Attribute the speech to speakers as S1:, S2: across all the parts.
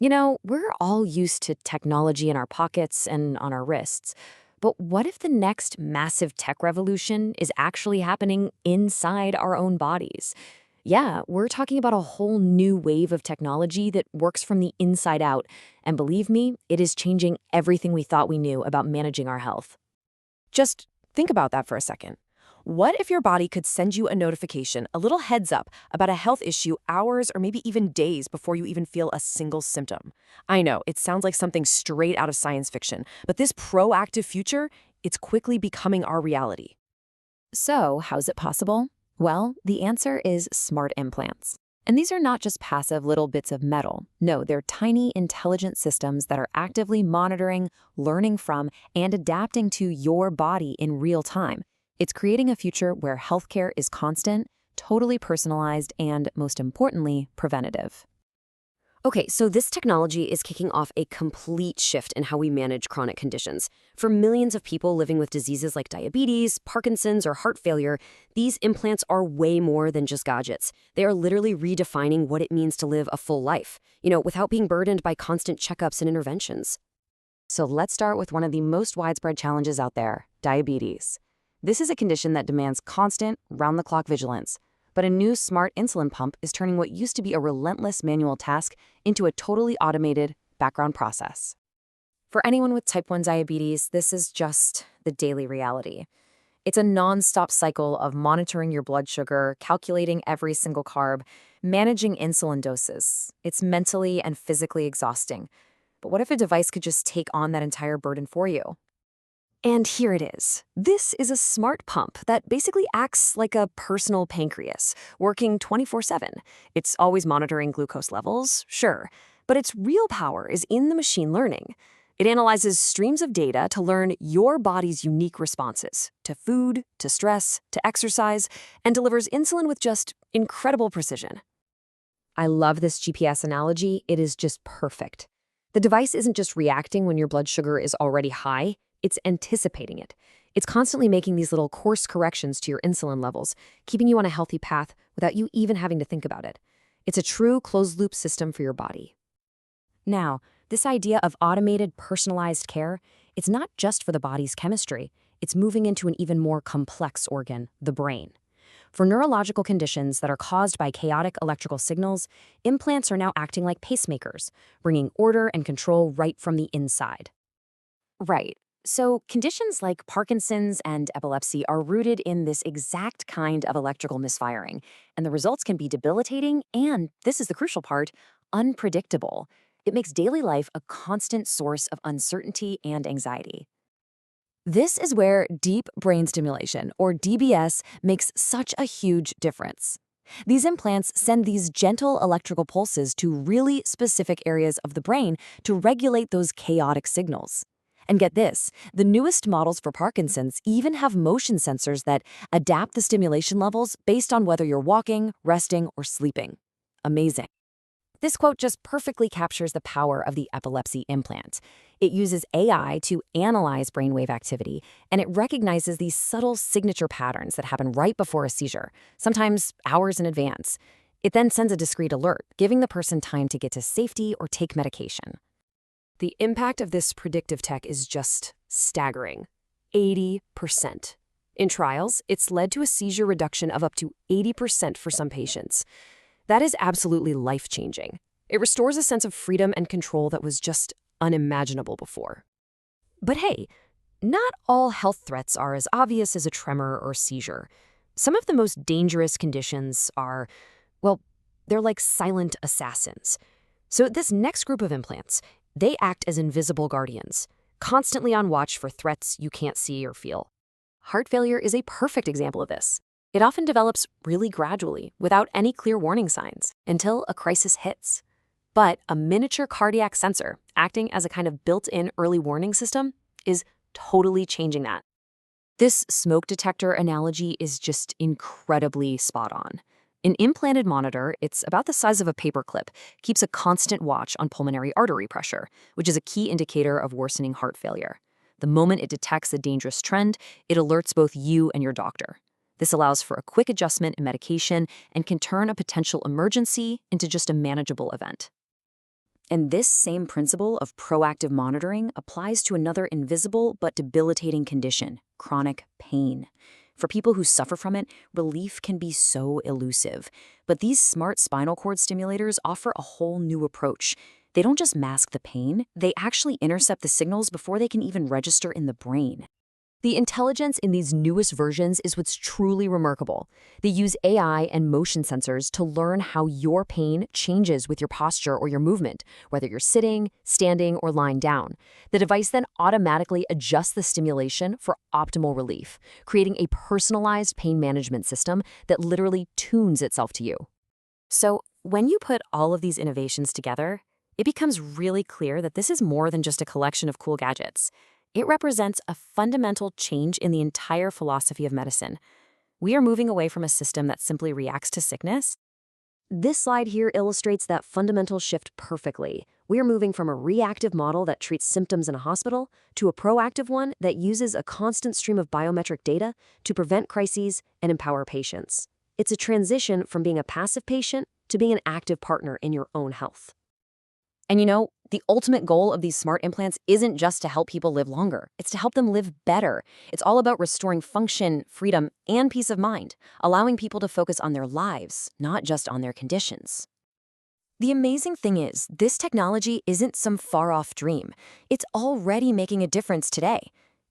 S1: We're all used to technology in our pockets and on our wrists. But what if the next massive tech revolution is actually happening inside our own bodies? Yeah, we're talking about a whole new wave of technology that works from the inside out. And believe me, it is changing everything we thought we knew about managing our health.
S2: Just think about that for a second. What if your body could send you a notification, a little heads up about a health issue hours or maybe even days before you even feel a single symptom? I know, it sounds like something straight out of science fiction, but this proactive future, it's quickly becoming our reality.
S1: So, how's it possible? Well, the answer is smart implants. And these are not just passive little bits of metal. No, they're tiny, intelligent systems that are actively monitoring, learning from, and adapting to your body in real time. It's creating a future where healthcare is constant, totally personalized, and, most importantly, preventative. Okay, so this technology is kicking off a complete shift in how we manage chronic conditions. For millions of people living with diseases like diabetes, Parkinson's, or heart failure, these implants are way more than just gadgets. They are literally redefining what it means to live a full life, without being burdened by constant checkups and interventions. So let's start with one of the most widespread challenges out there, diabetes. This is a condition that demands constant, round-the-clock vigilance. But a new smart insulin pump is turning what used to be a relentless manual task into a totally automated background process. For anyone with type 1 diabetes, this is just the daily reality. It's a non-stop cycle of monitoring your blood sugar, calculating every single carb, managing insulin doses. It's mentally and physically exhausting. But what if a device could just take on that entire burden for you? And here it is. This is a smart pump that basically acts like a personal pancreas, working 24/7. It's always monitoring glucose levels, sure, but its real power is in the machine learning. It analyzes streams of data to learn your body's unique responses to food, to stress, to exercise, and delivers insulin with just incredible precision. I love this GPS analogy. It is just perfect. The device isn't just reacting when your blood sugar is already high, it's anticipating it. It's constantly making these little course corrections to your insulin levels, keeping you on a healthy path without you even having to think about it. It's a true closed-loop system for your body. Now, this idea of automated, personalized care, it's not just for the body's chemistry. It's moving into an even more complex organ, the brain. For neurological conditions that are caused by chaotic electrical signals, implants are now acting like pacemakers, bringing order and control right from the inside. Right. So, conditions like Parkinson's and epilepsy are rooted in this exact kind of electrical misfiring, and the results can be debilitating and, this is the crucial part, unpredictable. It makes daily life a constant source of uncertainty and anxiety. This is where deep brain stimulation, or DBS, makes such a huge difference. These implants send these gentle electrical pulses to really specific areas of the brain to regulate those chaotic signals. And get this, the newest models for Parkinson's even have motion sensors that adapt the stimulation levels based on whether you're walking, resting, or sleeping. Amazing. This quote just perfectly captures the power of the epilepsy implant. It uses AI to analyze brainwave activity, and it recognizes these subtle signature patterns that happen right before a seizure, sometimes hours in advance. It then sends a discreet alert, giving the person time to get to safety or take medication. The impact of this predictive tech is just staggering. 80%. In trials, it's led to a seizure reduction of up to 80% for some patients. That is absolutely life-changing. It restores a sense of freedom and control that was just unimaginable before. But hey, not all health threats are as obvious as a tremor or seizure. Some of the most dangerous conditions are, well, they're like silent assassins. So this next group of implants, they act as invisible guardians, constantly on watch for threats you can't see or feel. Heart failure is a perfect example of this. It often develops really gradually, without any clear warning signs, until a crisis hits. But a miniature cardiac sensor, acting as a kind of built-in early warning system, is totally changing that. This smoke detector analogy is just incredibly spot on. An implanted monitor, it's about the size of a paperclip, keeps a constant watch on pulmonary artery pressure, which is a key indicator of worsening heart failure. The moment it detects a dangerous trend, it alerts both you and your doctor. This allows for a quick adjustment in medication and can turn a potential emergency into just a manageable event. And this same principle of proactive monitoring applies to another invisible but debilitating condition, chronic pain. For people who suffer from it, relief can be so elusive. But these smart spinal cord stimulators offer a whole new approach. They don't just mask the pain, they actually intercept the signals before they can even register in the brain.
S2: The intelligence in these newest versions is what's truly remarkable. They use AI and motion sensors to learn how your pain changes with your posture or your movement, whether you're sitting, standing, or lying down. The device then automatically adjusts the stimulation for optimal relief, creating a personalized pain management system that literally tunes itself to you.
S1: So, when you put all of these innovations together, it becomes really clear that this is more than just a collection of cool gadgets. It represents a fundamental change in the entire philosophy of medicine. We are moving away from a system that simply reacts to sickness.
S2: This slide here illustrates that fundamental shift perfectly. We are moving from a reactive model that treats symptoms in a hospital to a proactive one that uses a constant stream of biometric data to prevent crises and empower patients. It's a transition from being a passive patient to being an active partner in your own health.
S1: And the ultimate goal of these smart implants isn't just to help people live longer. It's to help them live better. It's all about restoring function, freedom, and peace of mind, allowing people to focus on their lives, not just on their conditions. The amazing thing is, this technology isn't some far-off dream. It's already making a difference today.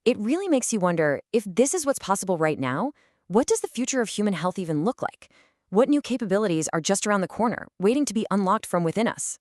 S1: It really makes you wonder, if this is what's possible right now, what does the future of human health even look like? What new capabilities are just around the corner, waiting to be unlocked from within us?